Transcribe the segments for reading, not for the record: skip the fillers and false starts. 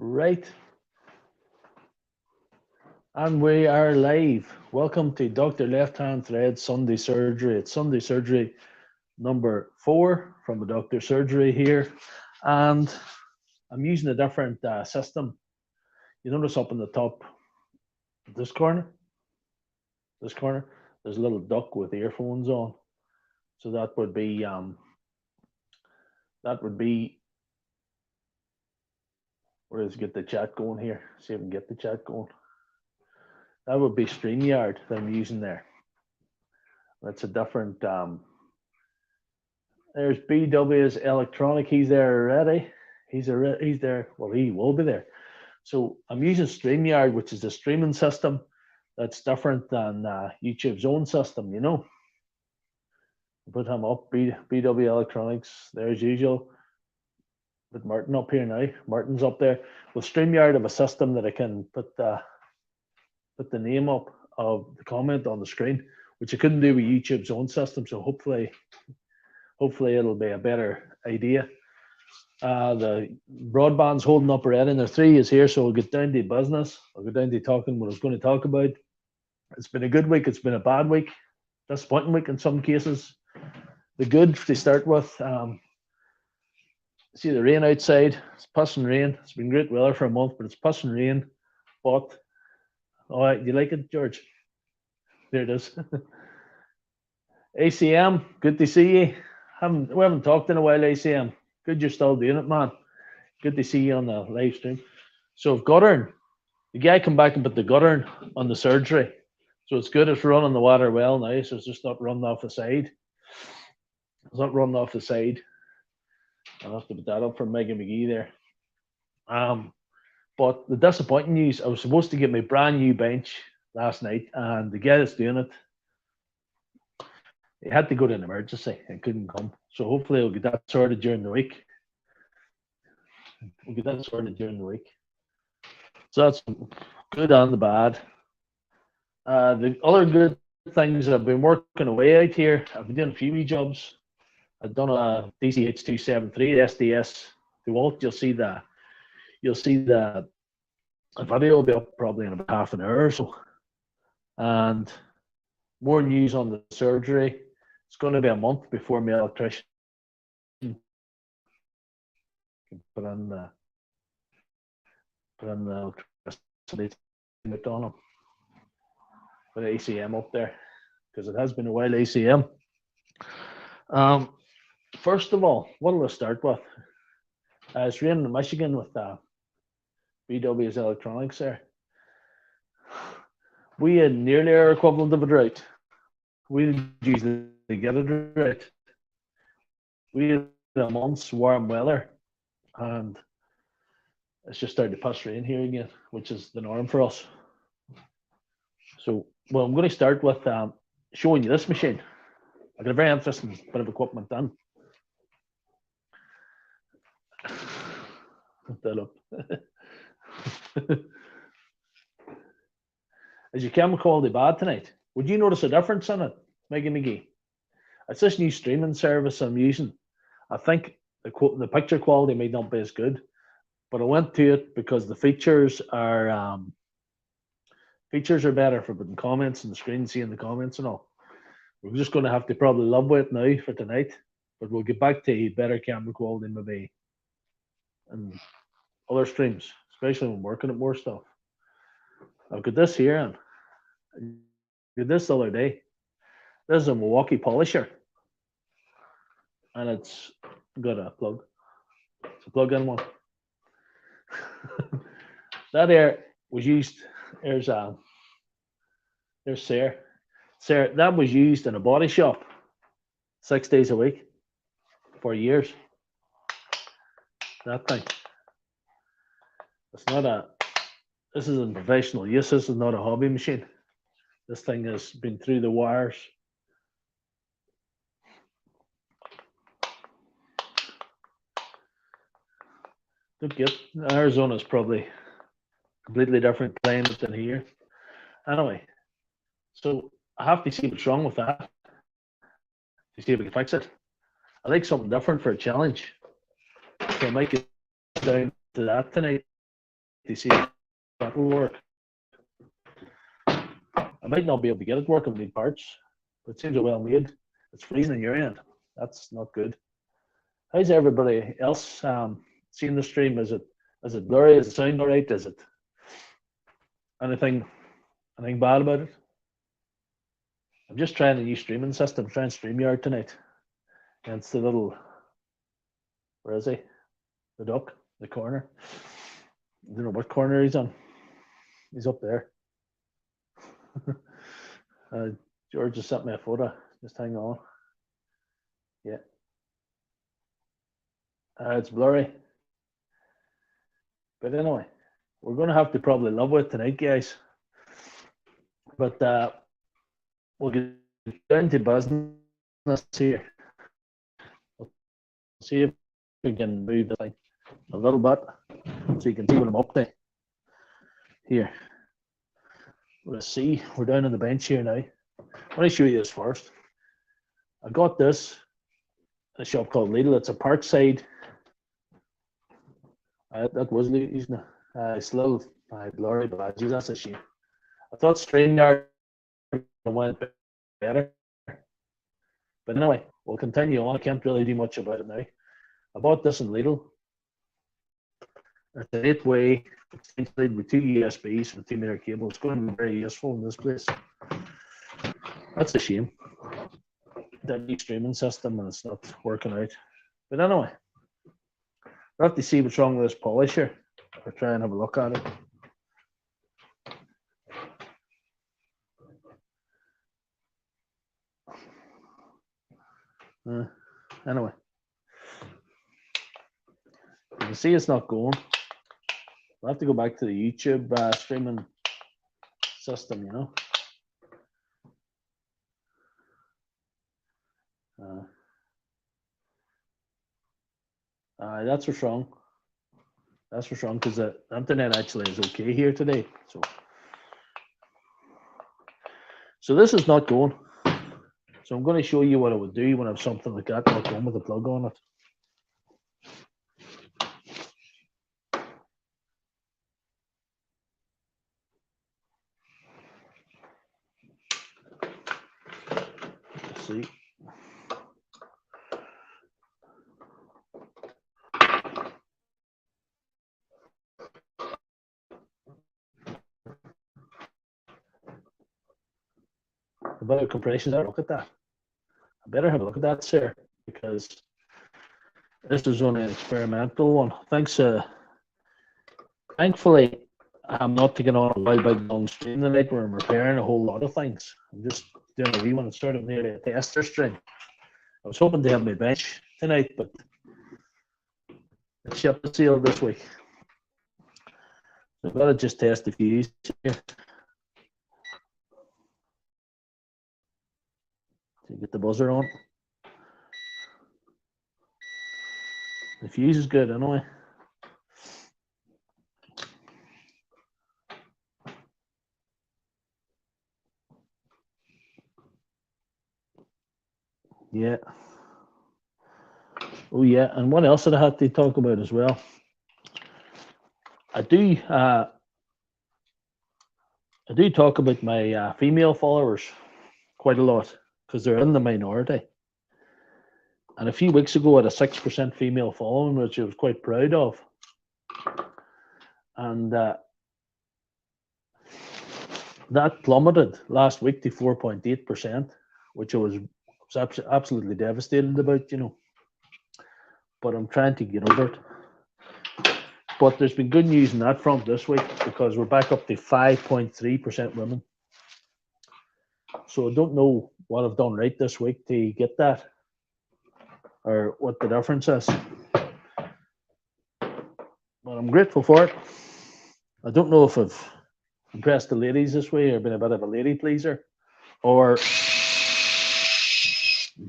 Right, and we are live. Welcome to Dr. Left Hand Thread Sunday Surgery. It's Sunday Surgery number 4 from the Doctor Surgery here, and I'm using a different system. You notice up in the top, this corner, there's a little duck with earphones on. So that would be where is get the chat going here? See if we can get the chat going. That would be StreamYard that I'm using there. That's a different. There's BW's electronic. He's there already. He's there. Well, he will be there. So I'm using StreamYard, which is a streaming system that's different than YouTube's own system. You know. Put him up. BW Electronics. There as usual. Put Martin up here now. Martin's up there. With StreamYard, I have a system that I can put the name up of the comment on the screen, which I couldn't do with YouTube's own system. So hopefully it'll be a better idea. The broadband's holding up already, and the 3 is here, so I'll get down to business. I'll get down to talking what I was going to talk about. It's been a good week. It's been a bad week. Disappointing week in some cases. The good to start with. See the rain outside. It's pissing rain. It's been great weather for a month, but it's pissing rain. But all right, you like it, George? There it is. ACM, good to see you. We haven't talked in a while, ACM. Good you're still doing it, man. Good to see you on the live stream. So if guttering, the guy come back and put the guttering on the surgery. So it's good, it's running the water well now, so it's just not running off the side. It's not running off the side. I'll have to put that up for Megan McGee there. But the disappointing news, I was supposed to get my brand new bench last night, and the guy that's doing it, he had to go to an emergency and couldn't come. So hopefully we'll get that sorted during the week. So that's good and the bad. The other good things, I've been working away out here. I've been doing a few wee jobs. I've done a DCH273 SDS DeWalt. You'll see the video will be up probably in about half an hour or so. And more news on the surgery. It's going to be a month before my electrician can put in the electricity on him. Put ACM up there because it has been a while. ACM. First of all, what will I start with? It's raining in Michigan with BW's electronics there. We had nearly our equivalent of a drought. We didn't usually get a drought. We had a month's warm weather, and it's just started to piss rain here again, which is the norm for us. So, well, I'm going to start with showing you this machine. I got a very interesting bit of equipment done. Put that up. Is your camera quality bad tonight? Would you notice a difference in it, Megan McGee? It's this new streaming service I'm using. I think the picture quality may not be as good, but I went to it because the features are better for putting comments on the screen, seeing the comments and all. We're just going to have to probably live with it now for tonight, but we'll get back to better camera quality maybe and other streams, especially when working at more stuff. I've got this here, and I did this the other day. This is a Milwaukee polisher, and it's got a plug. It's a plug-in one. That air was used. There's Sarah. Sarah, that was used in a body shop 6 days a week for years. That thing. This isn't professional use. This is not a hobby machine. This thing has been through the wires. Don't get Arizona's probably completely different climate than here. Anyway, so I have to see what's wrong with that to see if we can fix it. I like something different for a challenge. So I might get down to that tonight. to see if that will work. I might not be able to get it working with parts, but it seems well made. It's freezing in your end. That's not good. How's everybody else seeing the stream? Is it blurry? Is it sound all right? Is it anything bad about it? I'm just trying a new streaming system, trying StreamYard tonight. And it's the little, where is he? The duck, the corner. I don't know what corner he's on. He's up there. George just sent me a photo. Just hang on. Yeah. It's blurry. But anyway, we're going to have to probably live with it tonight, guys. But we'll get down to business here. We'll see if we can move the thing a little bit so you can see what I'm up to. Here. Let's see. We're down on the bench here now. Let me show you this first. I got this at a shop called Lidl. It's a Parkside. That was using it. It's a little blurry badges. That's a shame. I thought StreamYard went better. But anyway, we'll continue on. I can't really do much about it now. I bought this in Lidl. It's an 8-way extension with 2 USBs and a 2-meter cable. It's going to be very useful in this place. That's a shame. That new streaming system and it's not working out. But anyway, we'll have to see what's wrong with this polisher or try and have a look at it. Anyway, you can see it's not going. We'll have to go back to the YouTube streaming system, you know. That's what's wrong. That's what's wrong because the internet actually is okay here today. So this is not going. So I'm going to show you what I would do when I have something like that not going with the plug on it. Let's see. A bit of compression there. Look at that. I better have a look at that, sir, because this is only an experimental one. Thankfully, I'm not taking on a wild big long stream tonight where I'm repairing a whole lot of things. I'm just doing a wee one, sort of nearly a tester stream. I was hoping to have my bench tonight, but it shipped the sale this week. So I've got to just test the fuse here. To get the buzzer on. The fuse is good anyway. Yeah. Oh yeah, and what else did I have to talk about as well? I do talk about my female followers quite a lot because they're in the minority. And a few weeks ago, I had a 6% female following, which I was quite proud of. And that plummeted last week to 4.8%, which I was absolutely devastated about, you know. But I'm trying to get over it. But there's been good news in that front this week because we're back up to 5.3% women. So I don't know what I've done right this week to get that or what the difference is. But I'm grateful for it. I don't know if I've impressed the ladies this way or been a bit of a lady pleaser, or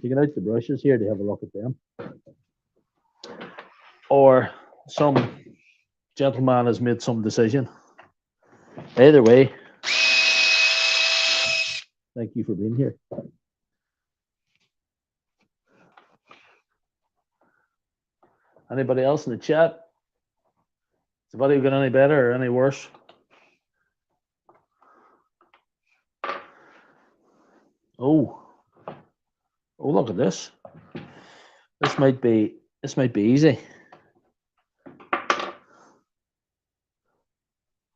taking out the brushes here to have a look at them, or some gentleman has made some decision. Either way, thank you for being here. Anybody else in the chat? Is the video get any better or any worse? Oh, look at this. This might be easy.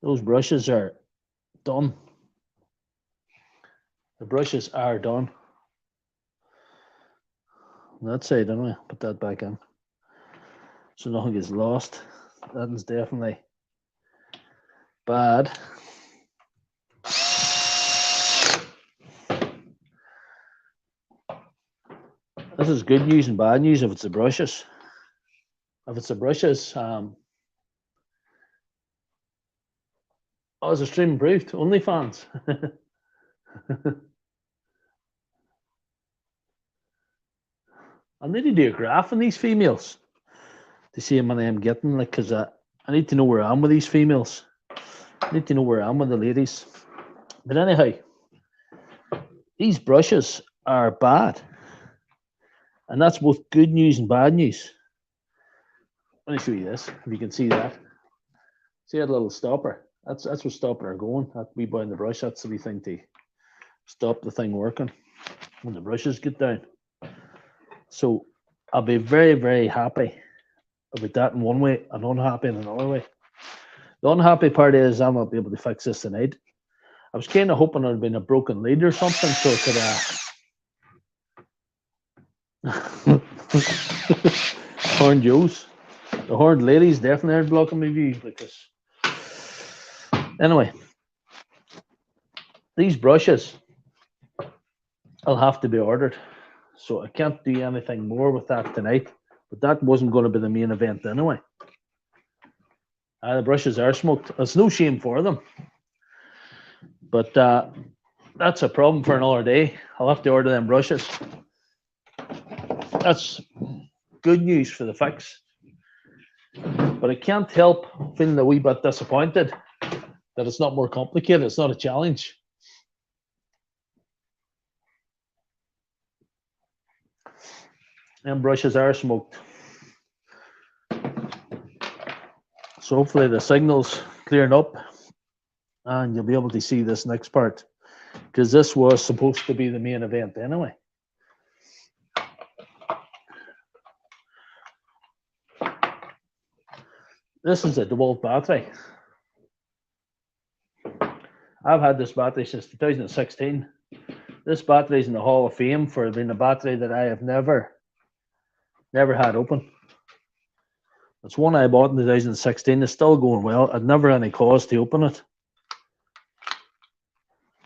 Those brushes are done. The brushes are done. That side, anyway. Put that back in, so nothing gets lost. That is definitely bad. This is good news and bad news if it's the brushes. If it's the brushes, oh, is the stream improved? OnlyFans. I need to do a graph on these females to see how many I'm getting, like, because I need to know where I am with these females. I need to know where I am with the ladies. But anyhow, these brushes are bad. And that's both good news and bad news. Let me show you this, if you can see that. See that little stopper? That's what's stopping her going. That wee boy in the brush, that's the wee thing to stop the thing working when the brushes get down. So I'll be very, very happy about that in one way and unhappy in another way. The unhappy part is I'll not be able to fix this tonight. I was kind of hoping it had been a broken lead or something, so it could Horned Joes. The horned ladies definitely are blocking my view because anyway, these brushes will have to be ordered. So I can't do anything more with that tonight. But that wasn't going to be the main event anyway. The brushes are smoked. It's no shame for them. But that's a problem for another day. I'll have to order them brushes. That's good news for the fix. But I can't help feeling a wee bit disappointed that it's not more complicated. It's not a challenge. Them brushes are smoked. So hopefully the signal's clearing up and you'll be able to see this next part, because this was supposed to be the main event anyway. This is a DeWalt battery. I've had this battery since 2016. This battery is in the Hall of Fame for being a battery that I have never had open. It's one I bought in 2016. It's still going well. I'd never had any cause to open it.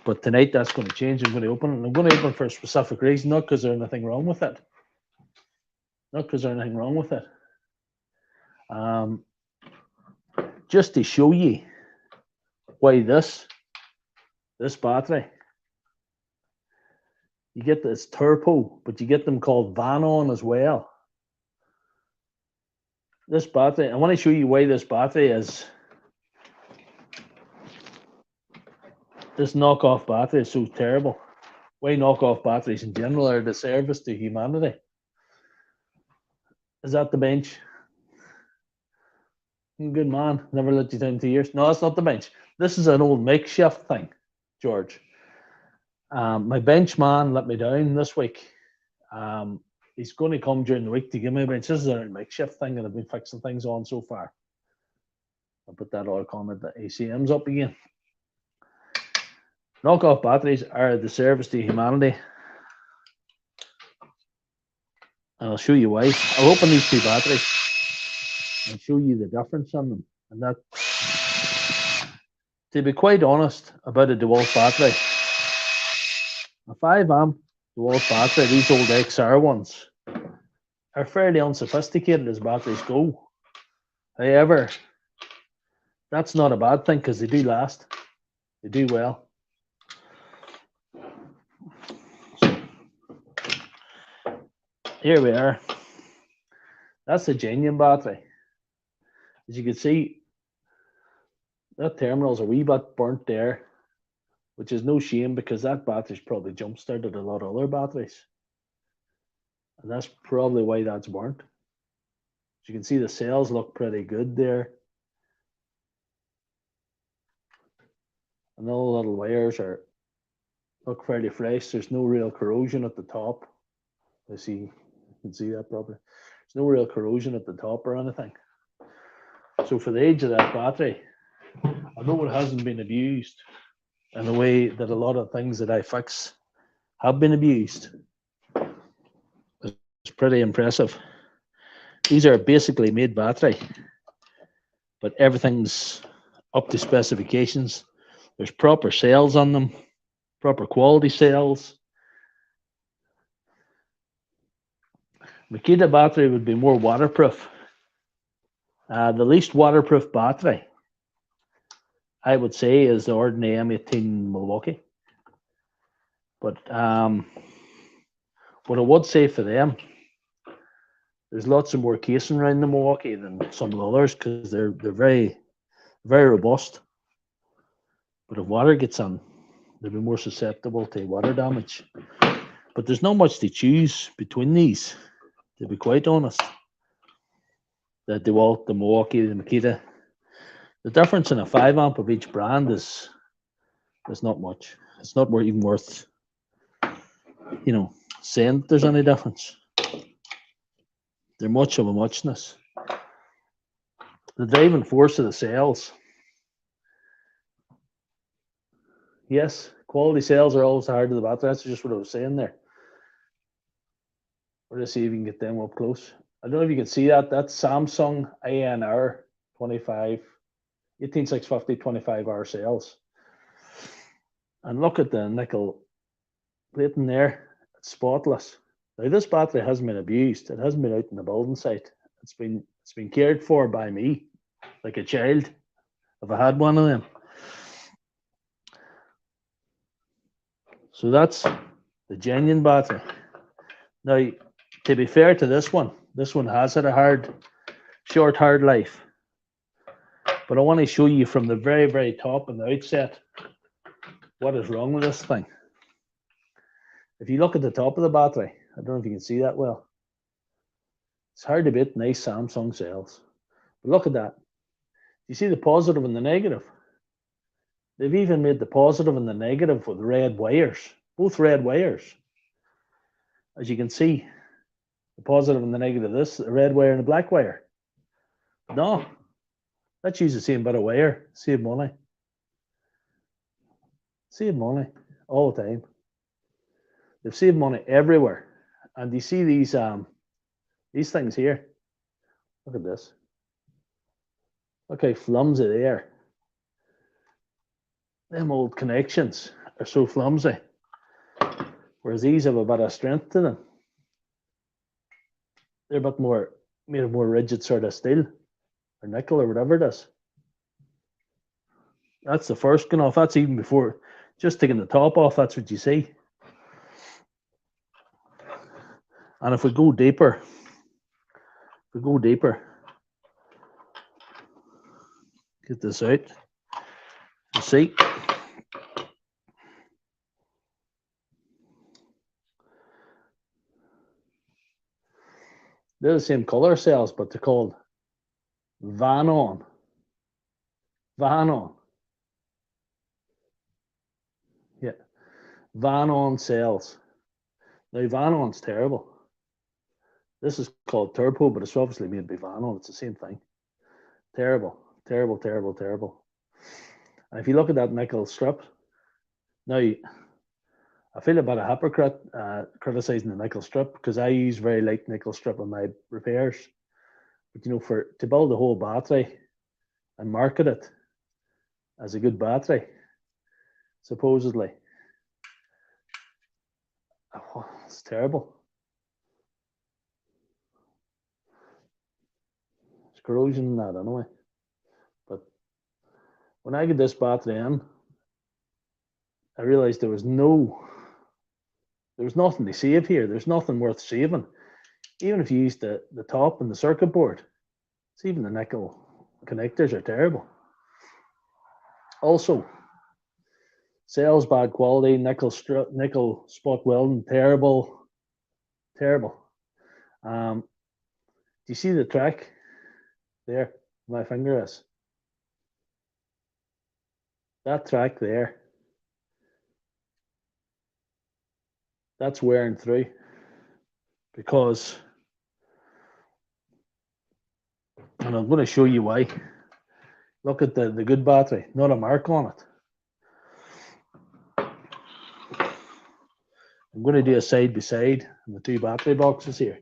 But tonight that's going to change. I'm going to open it. And I'm going to open it for a specific reason, not because there's anything wrong with it. Not because there's anything wrong with it. Just to show you why this battery, you get this turbo, but you get them called Vanon as well. This battery, I want to show you why this battery is, this knockoff battery is so terrible. Why knockoff batteries in general are a disservice to humanity. Is that the bench? Good man, never let you down 2 years. No, that's not the bench. This is an old makeshift thing, George. My bench man let me down this week. He's going to come during the week to give me a bench. This is a makeshift thing that I've been fixing things on so far. I'll put that other comment, the ACM's up again. Knockoff batteries are a disservice to humanity. And I'll show you why. I'll open these two batteries and show you the difference in them. And that, to be quite honest about a DeWalt battery, a 5 amp DeWalt battery, these old XR ones, are fairly unsophisticated as batteries go. However, that's not a bad thing because they do last. They do well. Here we are. That's a genuine battery. As you can see, that terminal's a wee bit burnt there, which is no shame because that battery's probably jump started a lot of other batteries. And that's probably why that's burnt. As you can see, the cells look pretty good there. And all the little wires look fairly fresh. There's no real corrosion at the top. I see, you can see that properly. There's no real corrosion at the top or anything. So for the age of that battery, although it hasn't been abused in the way that a lot of things that I fix have been abused, it's pretty impressive. These are basically made battery, but everything's up to specifications. There's proper cells on them, proper quality cells. Makita battery would be more waterproof. The least waterproof battery, I would say, is the ordinary M18 Milwaukee. But what I would say for them, there's lots of more casing around the Milwaukee than some of the others because they're very, very robust. But if water gets on, they'll be more susceptible to water damage. But there's not much to choose between these, to be quite honest. The DeWalt, the Milwaukee, the Makita. The difference in a 5 amp of each brand is not much. It's not even worth, saying that there's any difference. They're much of a muchness. The driving force of the cells. Yes, quality cells are always hard to the battery. That's just what I was saying there. We're just see if we can get them up close. I don't know if you can see that. That's Samsung ANR 25, 18650 25-hour cells. And look at the nickel plating there. It's spotless. Now this battery hasn't been abused. It hasn't been out in the building site. It's been cared for by me, like a child, if I had one of them. So that's the genuine battery. Now, to be fair to this one has had a short, hard life. But I want to show you from the very, very top and the outset what is wrong with this thing. If you look at the top of the battery, I don't know if you can see that well. It's hard to beat nice Samsung cells. But look at that. You see the positive and the negative? They've even made the positive and the negative with red wires, both red wires. As you can see, the positive and the negative, this, a red wire and a black wire. No, let's use the same bit of wire, save money. Save money all the time. They've saved money everywhere. And you see these things here? Look at this. Look how flimsy they are. Them old connections are so flimsy. Whereas these have a bit of strength to them. They're a bit more, made of more rigid sort of steel or nickel or whatever it is. That's the first going off. That's even before just taking the top off. That's what you see. And if we go deeper, get this out. You see, they're the same color cells, but they're called Vanon. Vanon. Yeah, Vanon cells. Now Vanon's terrible. This is called Turbo, but it's obviously made by Vanon. It's the same thing. Terrible, terrible, terrible, terrible. And if you look at that nickel strip, now I feel a bit of a hypocrite criticizing the nickel strip because I use very light nickel strip in my repairs. But to build a whole battery and market it as a good battery, supposedly, it's terrible. It's corrosion in that anyway. But when I get this battery in, I realized there was nothing to save here. There's nothing worth saving. Even if you use the top and the circuit board, it's even the nickel connectors are terrible. Also, cells bad quality, nickel spot welding, terrible. Do you see the track? There, my finger is. That track there, that's wearing through, because, and I'm going to show you why. Look at the good battery, not a mark on it. I'm going to do a side by side in the two battery boxes here.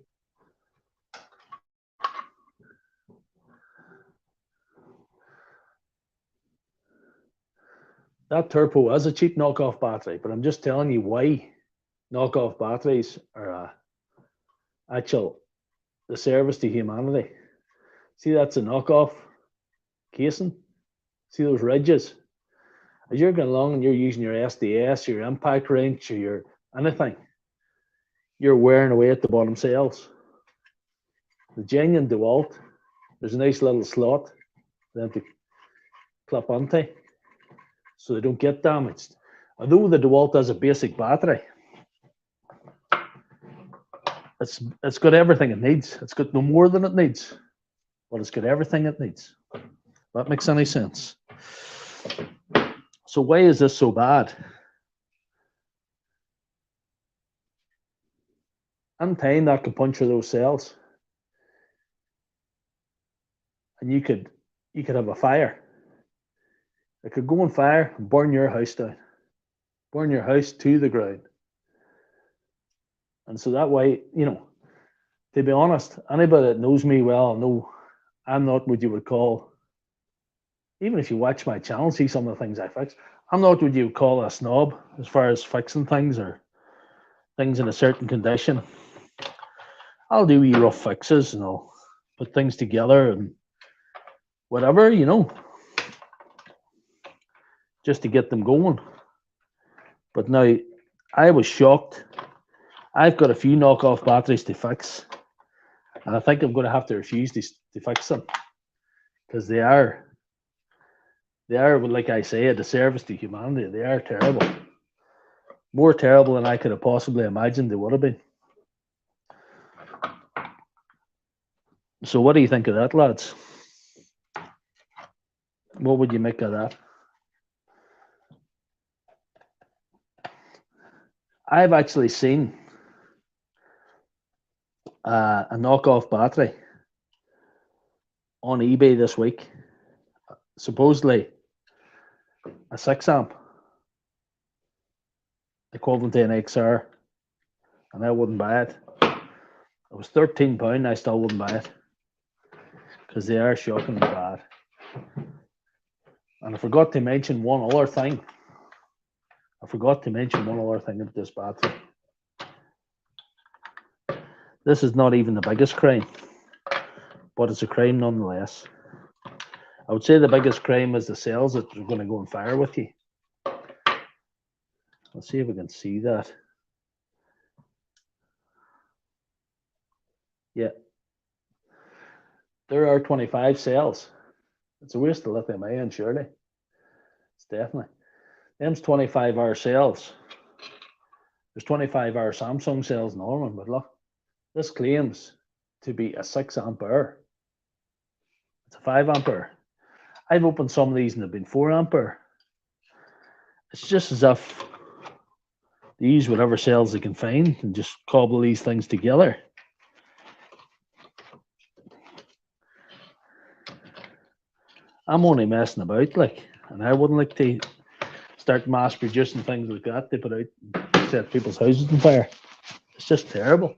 That Turbo is a cheap knockoff battery, but I'm just telling you why knockoff batteries are actual disservice to humanity. See, that's a knockoff casing. See those ridges? As you're going along and you're using your SDS, your impact wrench, or your anything, you're wearing away at the bottom cells. The genuine DeWalt, there's a nice little slot for them to clip onto, so they don't get damaged. Although the DeWalt has a basic battery, it's got everything it needs. It's got no more than it needs, but it's got everything it needs. That makes any sense? So why is this so bad? In time, that could puncture those cells, and you could have a fire. It could go on fire and burn your house down, burn your house to the ground. And so that way, to be honest, anybody that knows me well know I'm not what you would call, even if you watch my channel, see some of the things I fix, I'm not what you would call a snob as far as fixing things or things in a certain condition. I'll do wee rough fixes and I'll put things together and whatever, just to get them going. But now, I was shocked. I've got a few knockoff batteries to fix, and I think I'm going to have to refuse to fix them, because they are, like I say, a disservice to humanity. They are terrible. More terrible than I could have possibly imagined they would have been. So what do you think of that, lads? What would you make of that? I've actually seen a knockoff battery on eBay this week, supposedly a 6 amp, equivalent to an XR, and I wouldn't buy it. It was £13, I still wouldn't buy it, because they are shockingly bad. And I forgot to mention one other thing. About this battery. This is not even the biggest crime, but it's a crime nonetheless. I would say the biggest crime is the cells that are going to go on fire with you. Let's see if we can see that. Yeah. There are 25 cells. It's a waste of lithium ion, surely. It's definitely. Them's 25-hour cells. There's 25-hour Samsung cells in all of them, but look, this claims to be a 6 ampere. It's a 5 ampere. I've opened some of these and they've been 4 ampere. It's just as if they use whatever cells they can find and just cobble these things together. I'm only messing about, and I wouldn't like to start mass producing things like that to put out and set people's houses on fire. It's just terrible.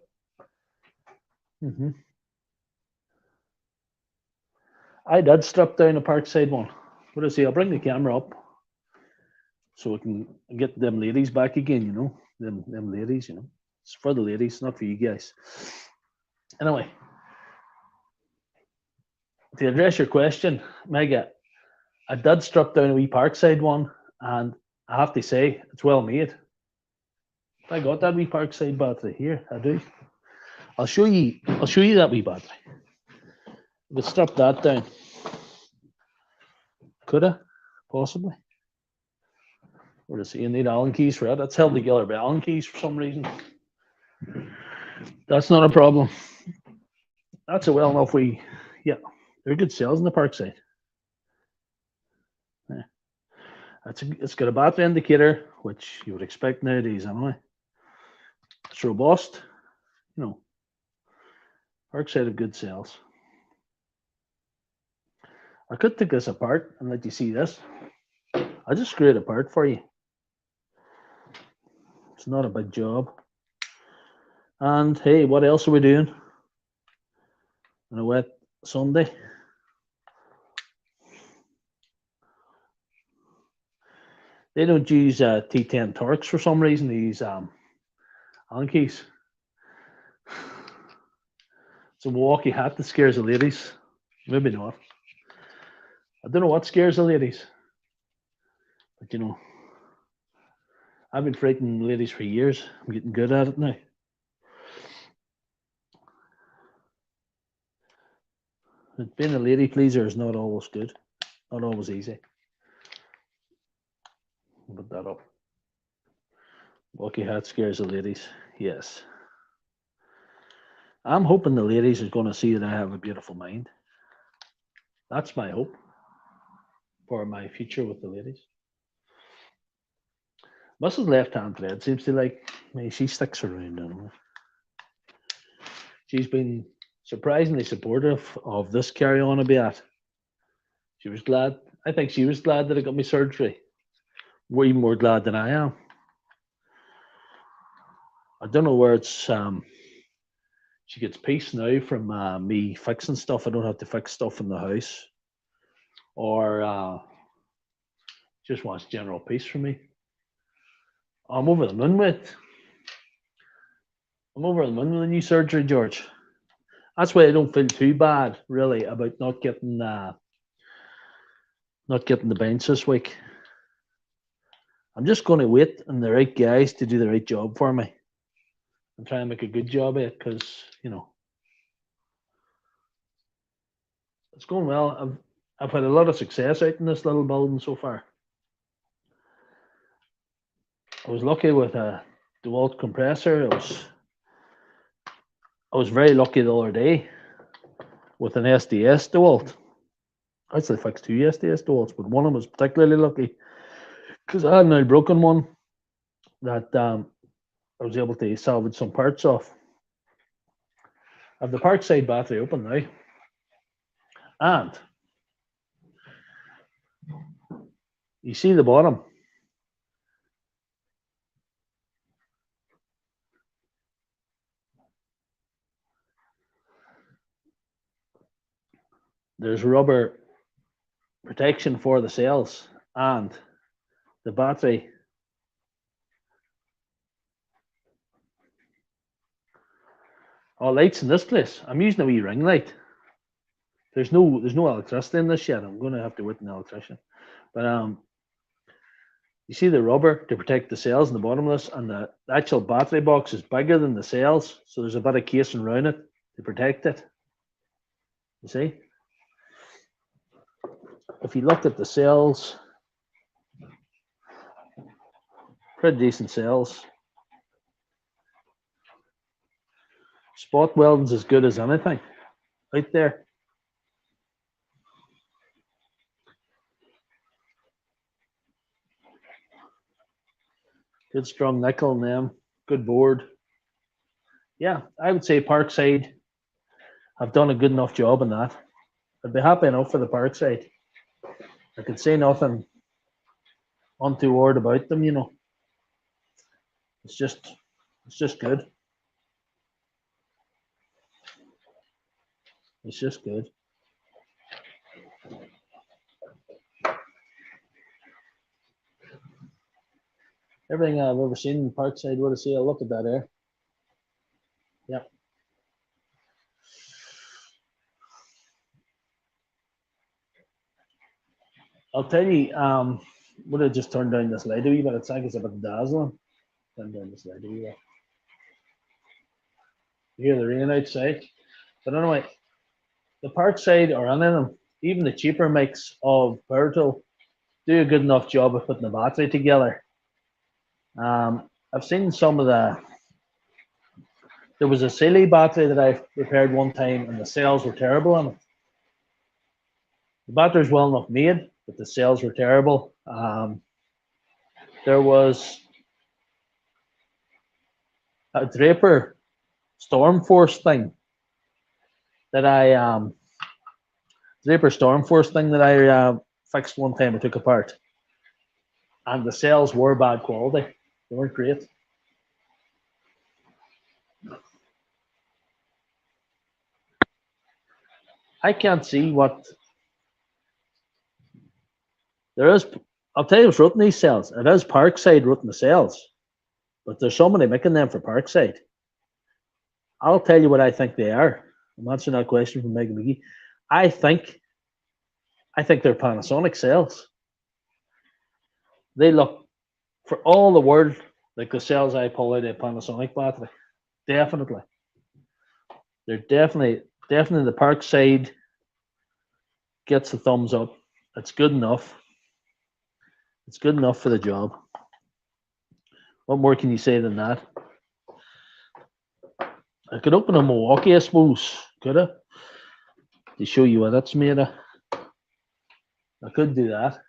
I did strip down a Parkside one. What I say, I'll bring the camera up so we can get them ladies back again, them ladies, It's for the ladies, not for you guys. Anyway, to address your question, Mega, I did strip down a wee Parkside one, and I have to say, it's well made. I got that wee Parkside battery here. I do. I'll show you that wee battery. We could strip that down. Could I? Possibly. Or does you need Allen keys for that? That's held together by Allen keys for some reason. That's not a problem. That's a well enough wee. Yeah, they're good cells in the Parkside. Yeah. It's got a battery indicator, which you would expect nowadays anyway. It's robust, you know. Parkside have good cells. I could take this apart and let you see this. I'll just screw it apart for you. It's not a big job. And hey, what else are we doing on a wet Sunday? They don't use T10 Torx for some reason. They use Allen keys. It's a Milwaukee hat that scares the ladies. Maybe not. I don't know what scares the ladies. But you know, I've been frightening ladies for years. I'm getting good at it now. But being a lady pleaser is not always good. Not always easy. I'll put that up. Milwaukee hat scares the ladies. Yes. I'm hoping the ladies are going to see that I have a beautiful mind. That's my hope for my future with the ladies. Mrs. Left Hand Thread seems to like me. She sticks around anyway. She's been surprisingly supportive of this carry on a bit. She was glad. I think she was glad that I got me surgery. We're even more glad than I am. I don't know where it's. She gets peace now from me fixing stuff. I don't have to fix stuff in the house, or just wants general peace from me. I'm over the moon with. I'm over the moon with the new surgery, George. That's why I don't feel too bad, really, about not getting the bench this week. I'm just going to wait on the right guys to do the right job for me and try and make a good job of it, because you know it's going well. I've had a lot of success out in this little building so far. I was lucky with a DeWalt compressor. I was very lucky the other day with an SDS DeWalt. I actually fixed two SDS DeWalts, but one of them was particularly lucky because I had an old broken one that I was able to salvage some parts off. I have the Parkside battery open now, and you see the bottom. There's rubber protection for the cells, and the battery lights in this place. I'm using a wee ring light. There's no electricity in this yet. I'm going to have to wait an electrician. But you see the rubber to protect the cells in the bottom of this, and the actual battery box is bigger than the cells, so there's a bit of casing around it to protect it. You see? If you look at the cells, pretty decent cells. Spot welding's as good as anything out there. Good strong nickel in them. Good board. Yeah, I would say Parkside have done a good enough job in that. I'd be happy enough for the Parkside. I could say nothing untoward about them, you know. It's just good. It's just good. Everything I've ever seen in Parkside, what I say, I'll look at that air. Yep. I'll tell you, would have just turned down this light a wee bit. It's like it's a bit dazzling. Turn down this light a wee bit. You hear the rain outside. But anyway, the Parkside or any of them, even the cheaper makes of power tool, do a good enough job of putting the battery together. I've seen some of there was a silly battery that I repaired one time, and the cells were terrible on it. The battery's well enough made, but the cells were terrible. there was a Draper Stormforce thing that I fixed one time. I took apart, and the cells were bad quality. They weren't great. I can't see what there is. I'll tell you what's wrote in these cells. It is Parkside wrote in the cells, but there's somebody making them for Parkside. I'll tell you what I think they are. I'm answering that question from Megan McGee. I think they're Panasonic cells. They look, for all the world, like the cells I pull out of a Panasonic battery. Definitely. They're definitely the Parkside gets the thumbs up. It's good enough. It's good enough for the job. What more can you say than that? I could open a Milwaukee, I suppose. Could I? To show you what that's made of. I could do that.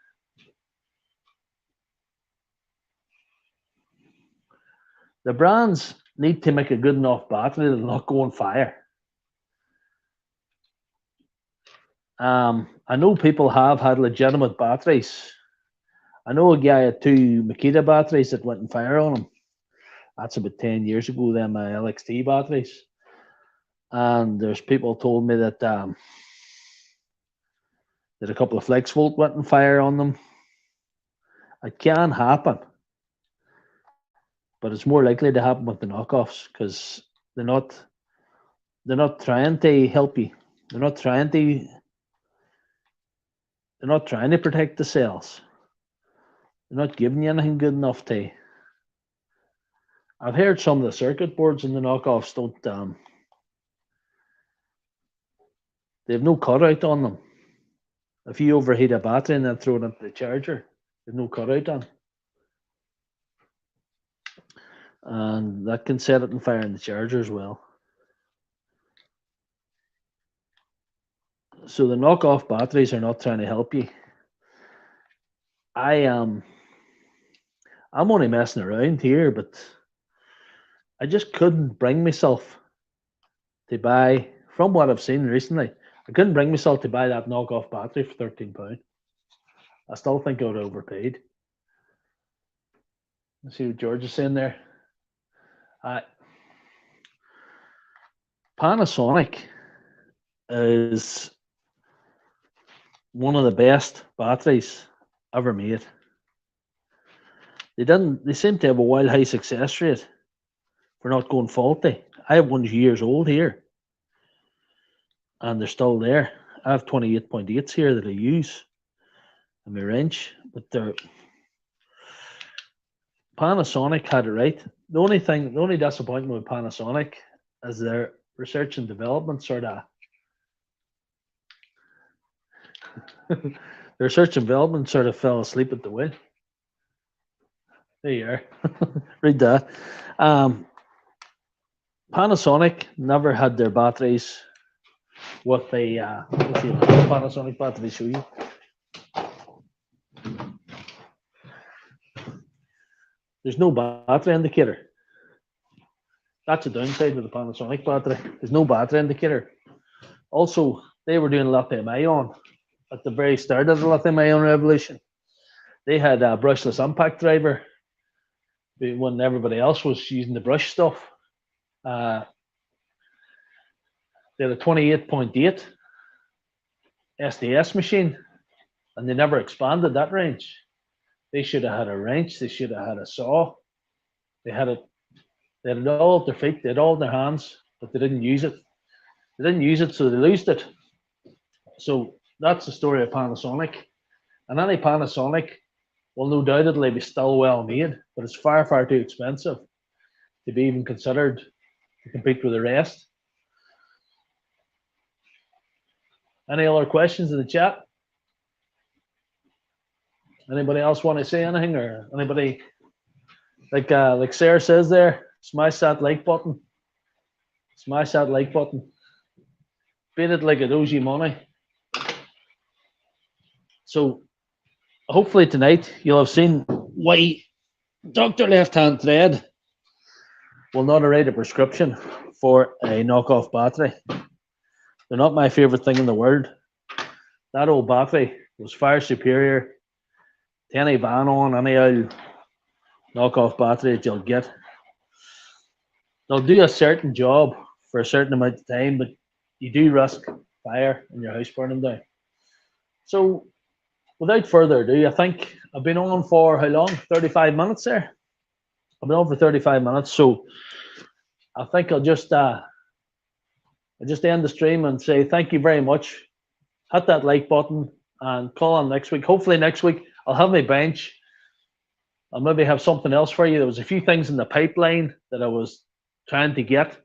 The brands need to make a good enough battery that'll not go on fire. I know people have had legitimate batteries. I know a guy had 2 Makita batteries that went on fire on him. That's about 10 years ago, them LXT batteries. And there's people told me that a couple of flex volt went on fire on them. It can happen, but it's more likely to happen with the knockoffs because they're not trying to help you. They're not trying to protect the cells. They're not giving you anything good enough to. I've heard some of the circuit boards in the knockoffs don't. They have no cutout on them. If you overheat a battery and then throw it into the charger, there's no cutout on. And that can set it on fire in the charger as well. So the knockoff batteries are not trying to help you. I'm only messing around here, but I just couldn't bring myself to buy, from what I've seen recently, I couldn't bring myself to buy that knockoff battery for £13. I still think I would have overpaid. Let's see what George is saying there. Panasonic is one of the best batteries ever made. They seem to have a wild high success rate for not going faulty. I have one years old here, and they're still there. I have 28.8s here that I use in my wrench, but they're Panasonic had it right. The only disappointment with Panasonic is their research and development sort of their research and development sort of fell asleep at the wheel. There you are. Read that. Panasonic never had their batteries with the let's see, Panasonic battery show you. There's no battery indicator. That's a downside with the Panasonic battery. There's no battery indicator. Also, they were doing lithium ion at the very start of the lithium ion revolution. They had a brushless impact driver when everybody else was using the brush stuff. They had a 28.8 SDS machine, and they never expanded that range. They should have had a wrench. They should have had a saw. They had it all at their feet. They had all in their hands, but they didn't use it. They didn't use it, so they lost it. So that's the story of Panasonic. And any Panasonic will no doubtedly be still well made, but it's far, far too expensive to be even considered to compete with the rest. Any other questions in the chat? Anybody else want to say anything, or anybody like Sarah says there? Smash that like button. Smash that like button. Beat it like a doji money. So hopefully tonight you'll have seen why Dr. Left Hand Thread will not write a prescription for a knockoff battery. They're not my favorite thing in the world. That old battery was far superior to any ban on any old knockoff battery that you'll get. They'll do a certain job for a certain amount of time, but you do risk fire in your house burning down. So, without further ado, I think I've been on for how long? 35 minutes there. I've been on for 35 minutes, so I think I'll just end the stream and say thank you very much. Hit that like button and call on next week. Hopefully next week I'll have my bench. I'll maybe have something else for you. There was a few things in the pipeline that I was trying to get,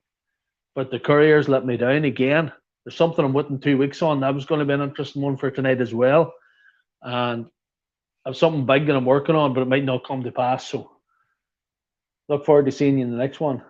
but the couriers let me down again. There's something I'm waiting 2 weeks on. That was going to be an interesting one for tonight as well. And I have something big that I'm working on, but it might not come to pass. So look forward to seeing you in the next one.